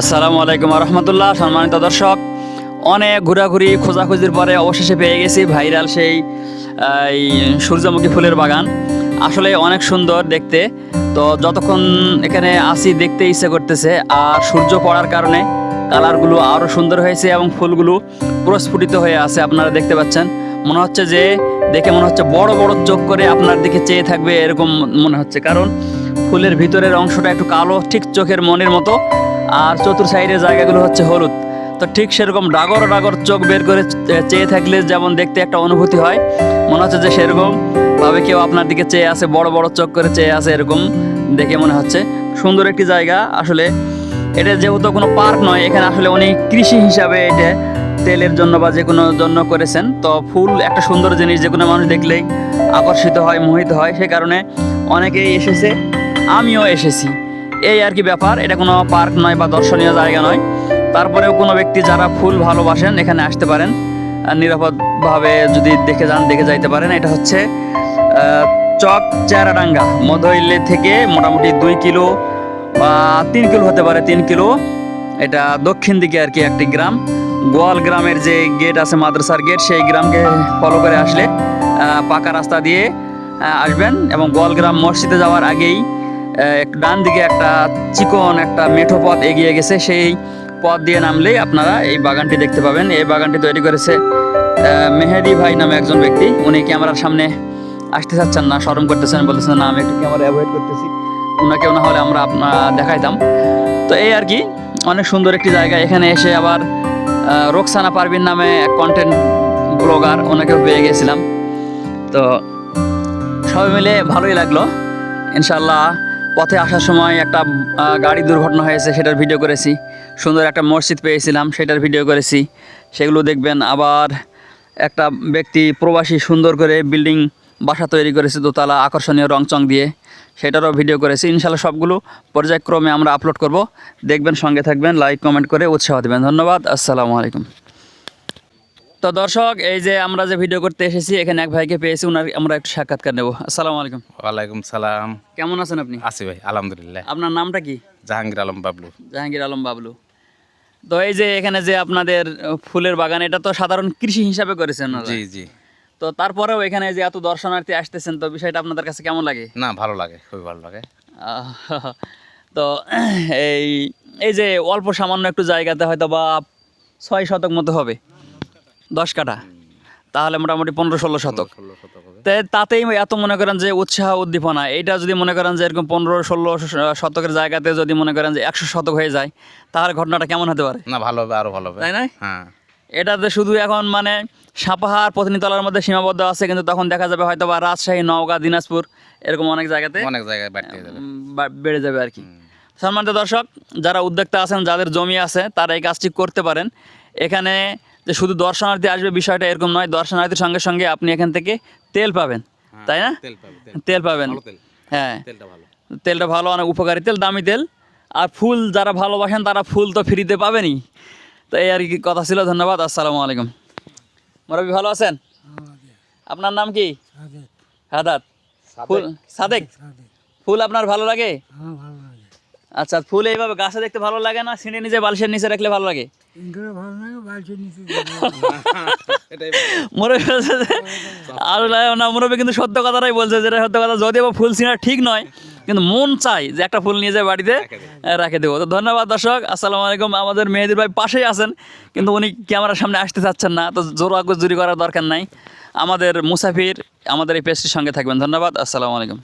আসসালামু আলাইকুম রহমতুল্লাহ। সম্মানিত দর্শক, অনেক ঘোরাঘুরি খোঁজাখুঁজির পরে অবশেষে পেয়ে গেছি ভাইরাল সেই এই সূর্যমুখী ফুলের বাগান। আসলে অনেক সুন্দর দেখতে। তো যতক্ষণ এখানে আসি দেখতে ইচ্ছে করতেছে, আর সূর্য পড়ার কারণে কালারগুলো আরও সুন্দর হয়েছে এবং ফুলগুলো প্রস্ফুটিত হয়ে আছে। আপনারা দেখতে পাচ্ছেন, মনে হচ্ছে যে দেখে মনে হচ্ছে বড় বড় চোখ করে আপনার দিকে চেয়ে থাকবে, এরকম মনে হচ্ছে। কারণ ফুলের ভিতরের অংশটা একটু কালো, ঠিক চোখের মনের মতো, আর চতুর সাইডের জায়গাগুলো হচ্ছে হলুদ। তো ঠিক সেরকম ডাগর ডাগর চোখ বের করে চেয়ে থাকলে যেমন দেখতে একটা অনুভূতি হয়, মনে হচ্ছে যে সেরকম ভাবে কেউ আপনার দিকে চেয়ে আছে, বড় বড় চোখ করে চেয়ে আছে, এরকম দেখে মনে হচ্ছে। সুন্দর একটি জায়গা। আসলে এটা যেহেতু কোনো পার্ক নয়, এখানে আসলে উনি কৃষি হিসাবে এটা তেলের জন্য বা যে কোনো জন্য করেছেন। তো ফুল একটা সুন্দর জিনিস, যে কোনো মানুষ দেখলেই আকর্ষিত হয়, মোহিত হয়। সে কারণে অনেকেই এসেছে, আমিও এসেছি। এই আর কি ব্যাপার। এটা কোনো পার্ক নয় বা দর্শনীয় জায়গা নয়। তারপরেও কোনো ব্যক্তি যারা ফুল ভালোবাসেন এখানে আসতে পারেন, নিরাপদভাবে যদি দেখে যাইতে পারেন। এটা হচ্ছে চক চেরাডাঙ্গা, মধুইল্লি থেকে মোটামুটি 2 কিলো বা 3 কিলো হতে পারে, 3 কিলো। এটা দক্ষিণ দিকে আর কি একটি গ্রাম। গোয়াল গ্রামের যে গেট আছে, মাদ্রাসার গেট, সেই গ্রামকে ফলো করে আসলে পাকা রাস্তা দিয়ে আসবেন, এবং গোয়ালগ্রাম মসজিদে যাওয়ার আগেই ডান দিকে একটা চিকন একটা মেঠো পথ এগিয়ে গেছে। সেই পথ দিয়ে নামলেই আপনারা এই বাগানটি দেখতে পাবেন। এই বাগানটি তৈরি করেছে মেহেদি ভাই নামে একজন ব্যক্তি। উনি ক্যামেরার সামনে আসতে চাচ্ছেন না, শরম করতেছেন, বলতেছেন না আমি একটু ক্যামেরা অ্যাভয়েড করতেছি। ওনাকেও না হলে আমরা দেখাইতাম। তো এই আর কি, অনেক সুন্দর একটি জায়গা। এখানে এসে আবার রোকসানা পারভিন নামে এক কন্টেন্ট ব্লগার, ওনাকেও পেয়ে গেছিলাম। তো সবাই মিলে ভালোই লাগলো। ইনশাল্লাহ পথে আসার সময় একটা গাড়ি দুর্ঘটনা হয়েছে, সেটার ভিডিও করেছি। সুন্দর একটা মসজিদ পেয়েছিলাম, সেটার ভিডিও করেছি, সেগুলো দেখবেন। আবার একটা ব্যক্তি প্রবাসী সুন্দর করে বিল্ডিং বাসা তৈরি করেছে, দোতলা, আকর্ষণীয় রংচং দিয়ে, সেটারও ভিডিও করেছি। ইনশাল্লাহ সবগুলো পর্যায়ক্রমে আমরা আপলোড করব। দেখবেন, সঙ্গে থাকবেন, লাইক কমেন্ট করে উৎসাহ দেবেন। ধন্যবাদ। আসসালামু আলাইকুম। তো দর্শক, এই যে আমরা যে ভিডিও করতে এসেছি, এখানে এক ভাইকে পেয়েছি, ওনার আমরা একটু সাক্ষাৎকার নেব। আসসালামু আলাইকুম। ওয়ালাইকুম সালাম। কেমন আছেন আপনি? আছি ভাই, আলহামদুলিল্লাহ। আপনার নামটা কি? জাহাঙ্গীর আলম বাবলু। জাহাঙ্গীর আলম বাবলু। তো এই যে এখানে যে আপনাদের ফুলের বাগান, এটা তো সাধারণ কৃষি হিসাবে করেছেন আপনারা। জি জি। তো তারপরেও এখানে যে এত দর্শনার্থী আসতেছেন, তো বিষয়টা আপনাদের কাছে কেমন লাগে? না, ভালো লাগে, খুবই ভালো লাগে। তো এই এই যে অল্প সামান্য একটু জায়গাতে হয়তো বা 6 শতক মতো হবে, 10 কাঠা, তাহলে মোটামুটি 15-16 শতক। তাতেই এত মনে করেন যে উৎসাহ উদ্দীপনা। এইটা যদি মনে করেন যে এরকম 15-16 শতকের জায়গাতে যদি মনে করেন যে 100 শতক হয়ে যায়, তাহলে ঘটনাটা কেমন হতে পারে? না, ভালো হবে, আরো ভালো হবে, তাই না? হ্যাঁ। এটাতে শুধু এখন মানে সাপাহার প্রতিনিধিতলার মধ্যে সীমাবদ্ধ আছে, কিন্তু তখন দেখা যাবে হয়তো বা রাজশাহী, নওগাঁ, দিনাজপুর, এরকম অনেক জায়গাতে বেড়ে যাবে আর কি। সম্মানিত দর্শক, যারা উদ্যোক্তা আছেন, যাদের জমি আছে, তারা এই কাজটি করতে পারেন। এখানে যে শুধু দর্শনার্থী আসবে বিষয়টা এরকম নয়। দর্শনার্থীর সঙ্গে সঙ্গে আপনি এখান থেকে তেল পাবেন, তাই না? তেল পাবেন, হ্যাঁ। তেলটা ভালো, অনেক উপকারী তেল, দামি তেল। আর ফুল যারা ভালোবাসেন তারা ফুল তো ফ্রিতে পাবেনই। তো এই আর কি কথা ছিল। ধন্যবাদ। আসসালামু আলাইকুম। মুরব্বি ভালো আছেন? আপনার নাম কি? হাদাত। ফুল সাদেক। ফুল আপনার ভালো লাগে? আচ্ছা, ফুল এইভাবে গাছে দেখতে ভালো লাগে না সিঁড়ি নিচে বালিশের নিচে রাখলে ভালো লাগে? মুরব্বি কিন্তু সত্য কথাটাই বলছে, যেটা সত্য কথা। যদি আবার ফুল ছিঁড়া ঠিক নয়, কিন্তু মন চাই যে একটা ফুল নিয়ে যায় বাড়িতে রাখে দেবো। তো ধন্যবাদ দর্শক। আসসালামু আলাইকুম। আমাদের মেহেদির ভাই পাশেই আছেন, কিন্তু উনি ক্যামেরার সামনে আসতে চাচ্ছেন না। তো জোরাজুরি করার দরকার নাই। আমাদের মুসাফির আমাদের এই পেজটির সঙ্গে থাকবেন। ধন্যবাদ। আসসালামু আলাইকুম।